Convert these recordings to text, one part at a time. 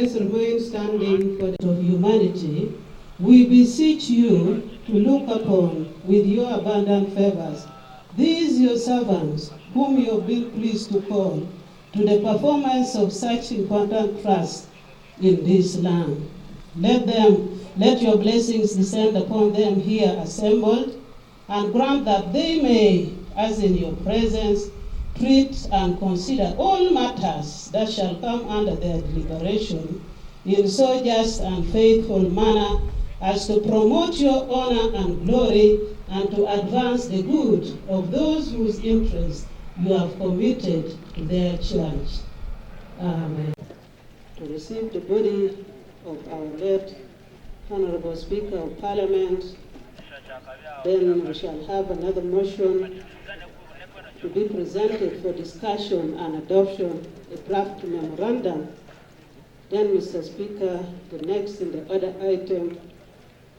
Parliamentarians remain standing for the of humanity, we beseech you to look upon with your abundant favors these your servants, whom you have been pleased to call to the performance of such important trust in this land. Let your blessings descend upon them here assembled, and grant that they may, as in your presence, treat and consider all matters that shall come under their deliberation in so just and faithful manner as to promote your honor and glory and to advance the good of those whose interests you have committed to their church. Amen. To receive the body of our late Honorable Speaker of Parliament, then we shall have another motion to be presented for discussion and adoption, a draft memorandum. Then, Mr. Speaker, the next in the other item,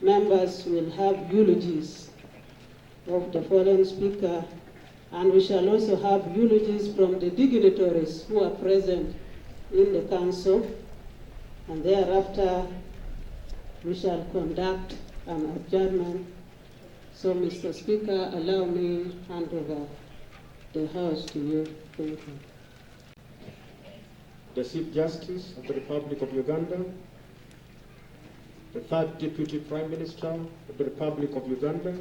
members will have eulogies of the fallen speaker, and we shall also have eulogies from the dignitaries who are present in the council, and thereafter we shall conduct an adjournment. So, Mr. Speaker, allow me to hand over the House to you. Thank you. The Chief Justice of the Republic of Uganda, the Third Deputy Prime Minister of the Republic of Uganda,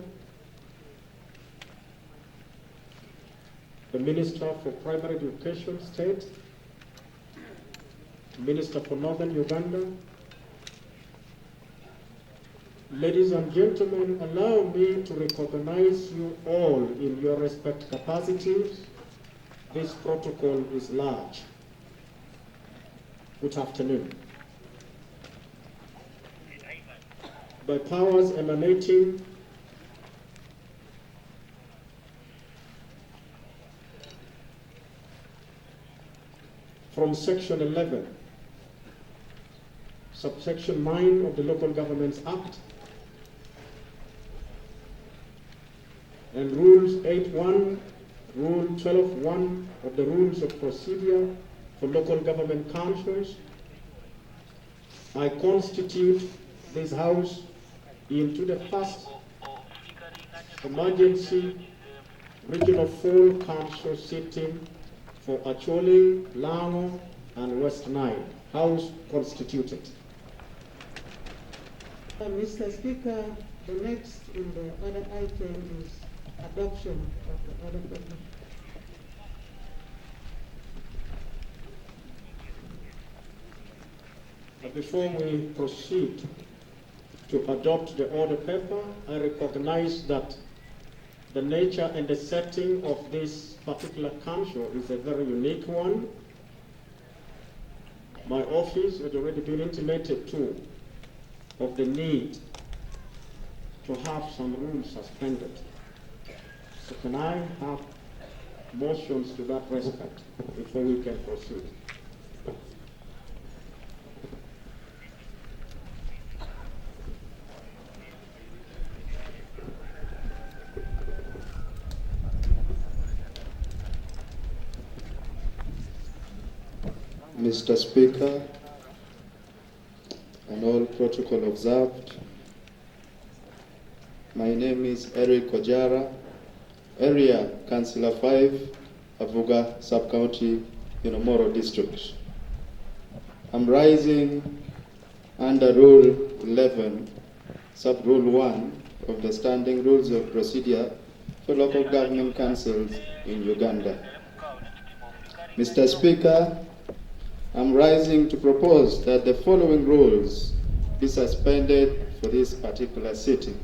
the Minister for Primary Education State, Minister for Northern Uganda. Ladies and gentlemen, allow me to recognize you all in your respective capacities. This protocol is large. Good afternoon. By powers emanating from Section 11, Subsection 9 of the Local Governments Act, and Rules 8.1, Rule 12.1 of the Rules of Procedure for Local Government Councils, I constitute this House into the first emergency Regional Full Council sitting for Acholi, Lango, and West Nile. House constituted. Mr. Speaker, the next in the other item is adoption of the other paper. Before we proceed to adopt the order paper, I recognize that the nature and the setting of this particular council is a very unique one. My office has already been intimated to of the need to have some rules suspended. So can I have motions to that respect before we can proceed? Mr. Speaker, and all protocol observed, my name is Eric Ojara, Area Councillor 5, Avuga Sub-County, Moro District. I'm rising under Rule 11, Sub-Rule 1 of the Standing Rules of Procedure for Local Government Councils in Uganda. Mr. Speaker, I'm rising to propose that the following rules be suspended for this particular sitting.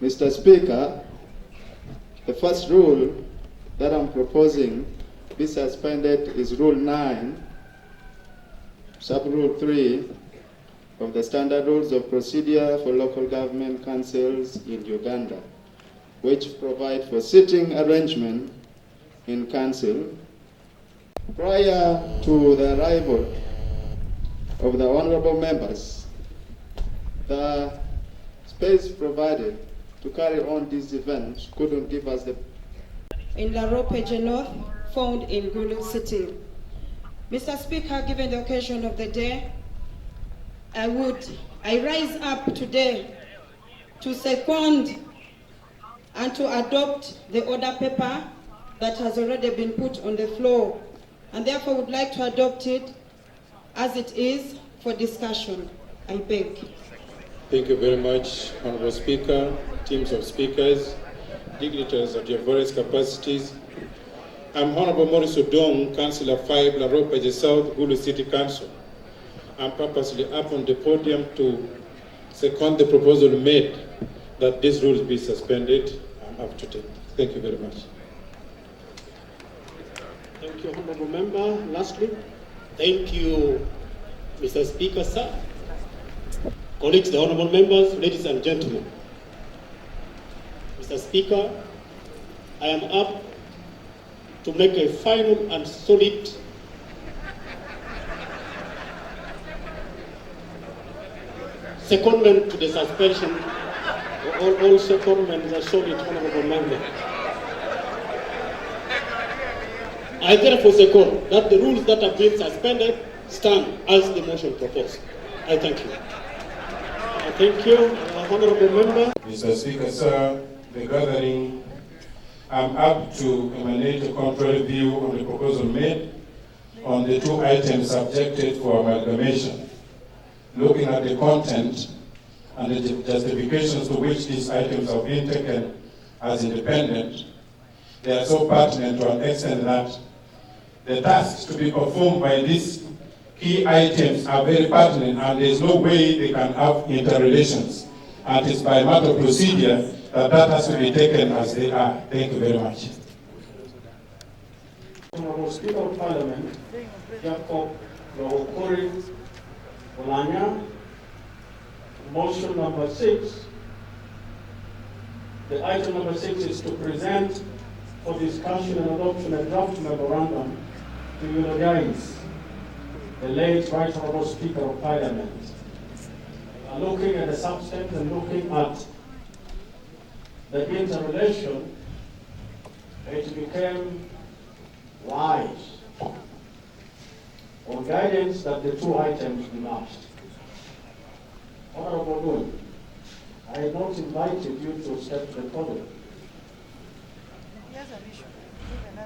Mr. Speaker, the first rule that I'm proposing be suspended is Rule 9, Sub-Rule 3 of the Standard Rules of Procedure for Local Government Councils in Uganda, which provide for sitting arrangement in council prior to the arrival of the honorable members. The space provided to carry on this event couldn't give us the... In La Ropeje North, found in Gulu City. Mr. Speaker, given the occasion of the day, I rise up today to second and to adopt the order paper that has already been put on the floor, and therefore would like to adopt it as it is for discussion. I beg. Thank you very much, Honorable Speaker, teams of speakers, dignitaries at your various capacities. I'm Honorable Maurice Odong, Councillor 5, La Ropeje South, Gulu City Council. I'm purposely up on the podium to second the proposal made that these rules be suspended. I'm up to date. Thank you very much. Thank you, Honorable Member. Lastly. Thank you, Mr. Speaker, sir. Colleagues, the honorable members, ladies and gentlemen. Mr. Speaker, I am up to make a final and solid secondment to the suspension. All secondments are solid, Honorable Member. I therefore second that the rules that have been suspended stand as the motion proposed. I thank you. Thank you, Honorable Member. Mr. Speaker, sir, the gathering, I'm up to emanate a contrary view on the proposal made on the two items subjected for amalgamation. Looking at the content and the justifications to which these items have been taken as independent, they are so pertinent to an extent that the tasks to be performed by these key items are very pertinent, and there is no way they can have interrelations. And it's by matter of procedure that has to be taken as they are. Thank you very much. Honorable Speaker of Parliament, Jacob Oulanyah, motion number 6. The item number 6 is to present for discussion and adoption a draft memorandum to eulogize the late Right Honorable Speaker of Parliament. Looking at the substance and looking at the interrelation, it became wise on guidance that the two items be matched. Honorable Oulanyah, I had not invited you to step to the podium.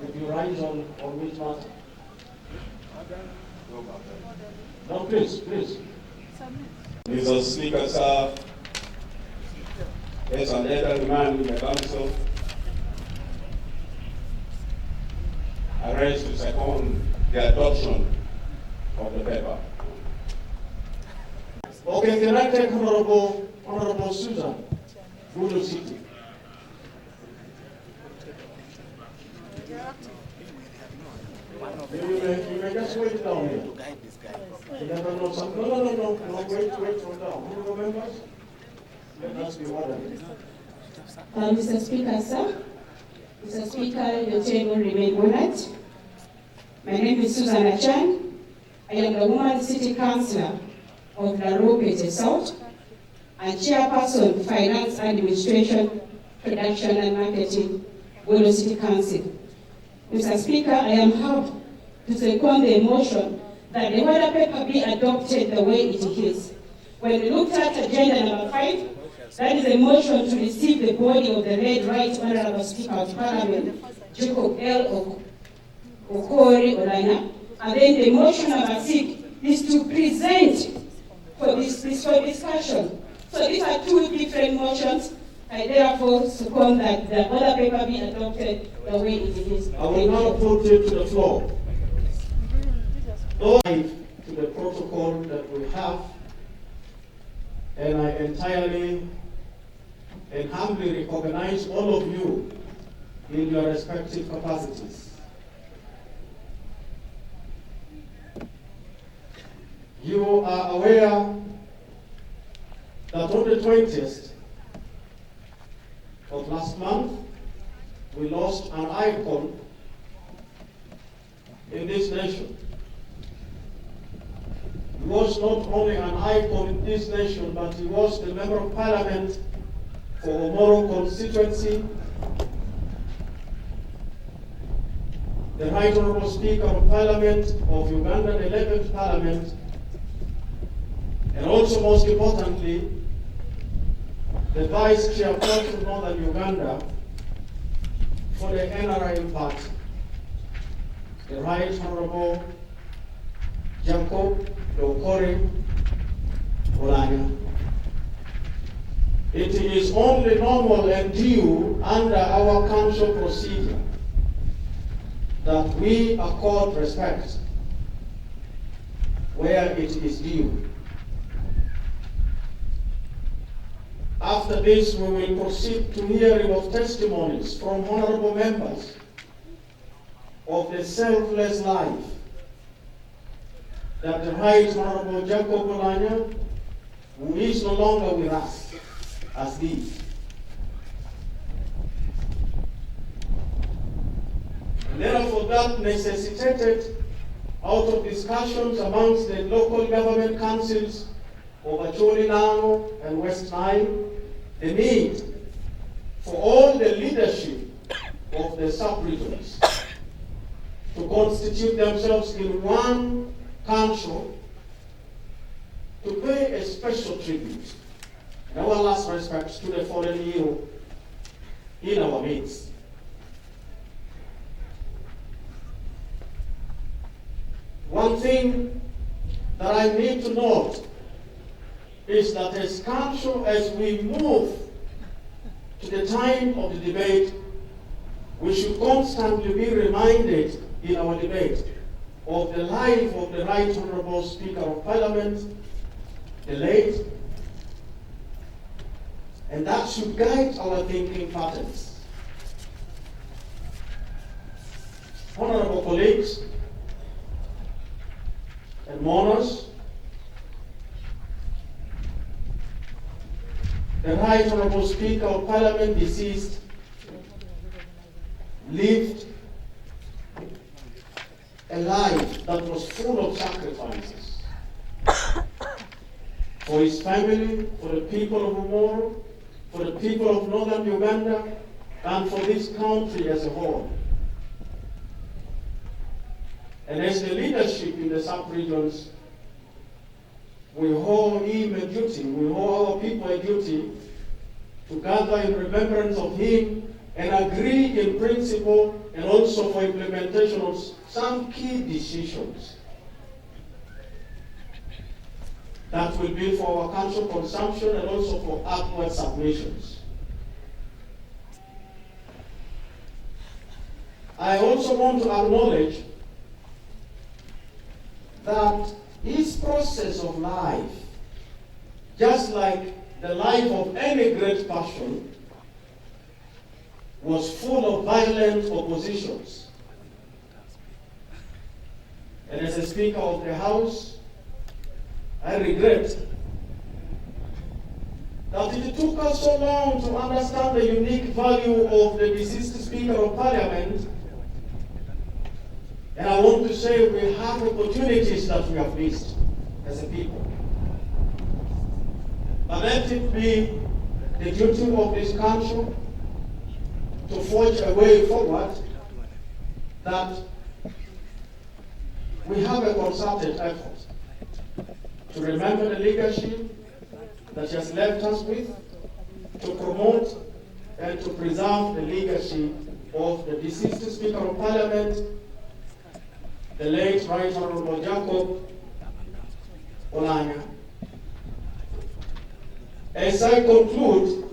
Did you rise on which matter? No, please. Mr. Speaker, sir, as an elderly man in the council, I rise to second the adoption of the paper. Okay, can I take Honorable Susan, Gulu City? You may just wait down here. You never know something. No, wait for down. Honorable members, let us be orderly. Mr. Speaker, sir. Mr. Speaker, your chair will remain honored. My name is Susan Achan. I am the Woman City Councillor of La Ropeje South and Chairperson, Finance Administration, Production and Marketing, Gulu City Council. Mr. Speaker, I am happy to second the motion that the order paper be adopted the way it is. When we looked at agenda number 5, that is a motion to receive the body of the late Right Honorable Speaker of Parliament, Jacob Oulanyah, and then the motion number 6 is to present for this for discussion. So these are two different motions. I therefore second that the order paper be adopted the way it is. I will now put it to the floor. To the protocol that we have, and I entirely and humbly recognize all of you in your respective capacities. You are aware that on the 20th of last month, we lost an icon in this nation. He was not only an icon in this nation, but he was the Member of Parliament for Omoro constituency. the Right Honorable Speaker of Parliament of Uganda, the 11th Parliament, and also most importantly, the Vice Chairperson of Northern Uganda for the NRM Party, the Right Honorable Jacob Oulanyah. It is only normal and due under our council procedure that we accord respect where it is due. After this, we will proceed to hearing of testimonies from honorable members of the selfless life that the Right Honorable Jacob Oulanyah, who is no longer with us, has lived. And therefore, that necessitated, out of discussions amongst the local government councils of Acholi Nano and West Nile, the need for all the leadership of the sub-regions to constitute themselves in one council to pay a special tribute and our last respects to the fallen hero in our midst. One thing that I need to note is that as council, as we move to the time of the debate, we should constantly be reminded in our debate of the life of the Right Honorable Speaker of Parliament, the late, and that should guide our thinking patterns. Honorable colleagues and mourners, the Right Honorable Speaker of Parliament, deceased, lived a life that was full of sacrifices for his family, for the people of Umoro, for the people of Northern Uganda, and for this country as a whole. And as the leadership in the sub-regions, we owe him a duty, we owe our people a duty to gather in remembrance of him and agree in principle and also for implementation of some key decisions that will be for our council consumption and also for upward submissions. I also want to acknowledge that his process of life, just like the life of any great person, was full of violent oppositions. And as a Speaker of the House, I regret that it took us so long to understand the unique value of the deceased Speaker of Parliament. And I want to say we have opportunities that we have missed as a people. But let it be the duty of this council to forge a way forward that we have a concerted effort to remember the leadership that he has left us with, to promote and to preserve the leadership of the deceased Speaker of Parliament, the late Right Honorable Jacob Oulanyah. As I conclude,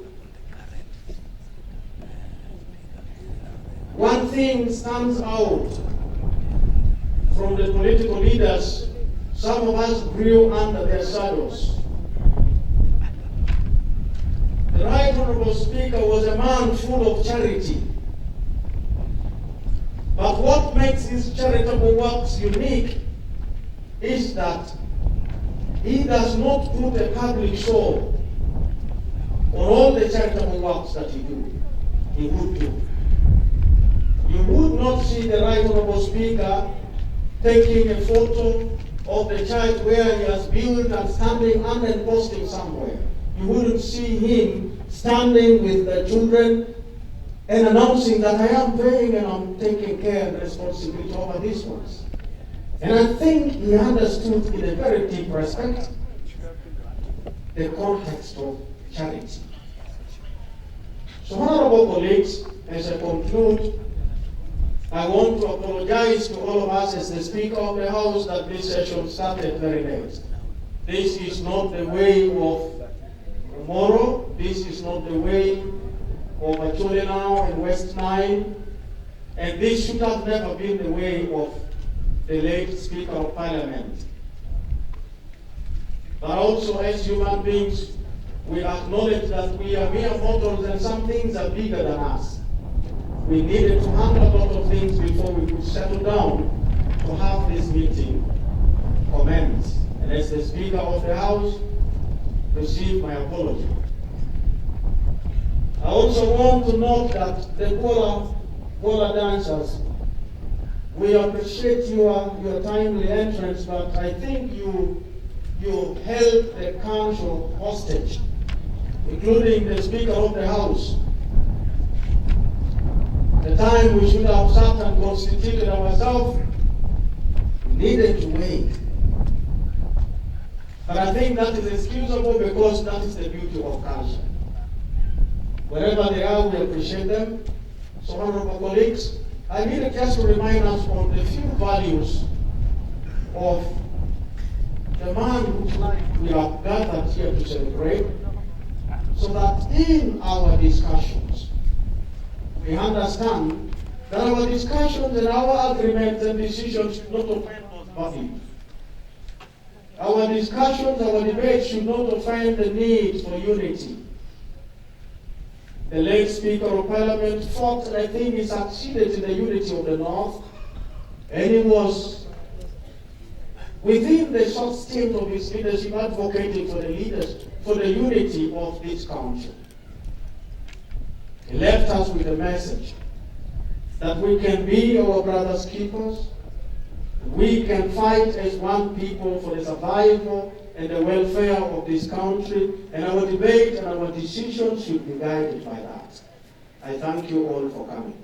one thing stands out from the political leaders. Some of us grew under their shadows. The Right Honorable Speaker was a man full of charity. But what makes his charitable works unique is that he does not put a public show on all the charitable works that he would do. You would not see the Right Honorable Speaker taking a photo of the church where he has built and standing and posting somewhere. You wouldn't see him standing with the children and announcing that I am paying and I'm taking care and responsibility over these ones. And I think he understood in a very deep respect the context of charity. So, honorable colleagues, as I conclude, I want to apologize to all of us as the Speaker of the House that this session started very late. This is not the way of tomorrow. This is not the way of Achole now and West Nile. And this should have never been the way of the late Speaker of Parliament. But also as human beings, we acknowledge that we are mere mortals and some things are bigger than us. We needed to handle a lot of things before we could settle down to have this meeting commence. And as the Speaker of the House, receive my apology. I also want to note that the Bola dancers, we appreciate your timely entrance, but I think you held the council hostage, including the Speaker of the House. The time we should have sat and constituted ourselves, we needed to wait. But I think that is excusable because that is the beauty of culture. Wherever they are, we appreciate them. So, honorable colleagues, I need just to remind us on the few values of the man whose life we have gathered here to celebrate, so that in our discussions, we understand that our discussions and our agreements and decisions should not offend those values. Our discussions, our debates should not offend the need for unity. The late Speaker of Parliament fought, and I think he succeeded in the unity of the North, and he was, within the short stint of his leadership, advocating for the leaders, for the unity of this country. He left us with a message that we can be our brothers' keepers, we can fight as one people for the survival and the welfare of this country, and our debate and our decisions should be guided by that. I thank you all for coming.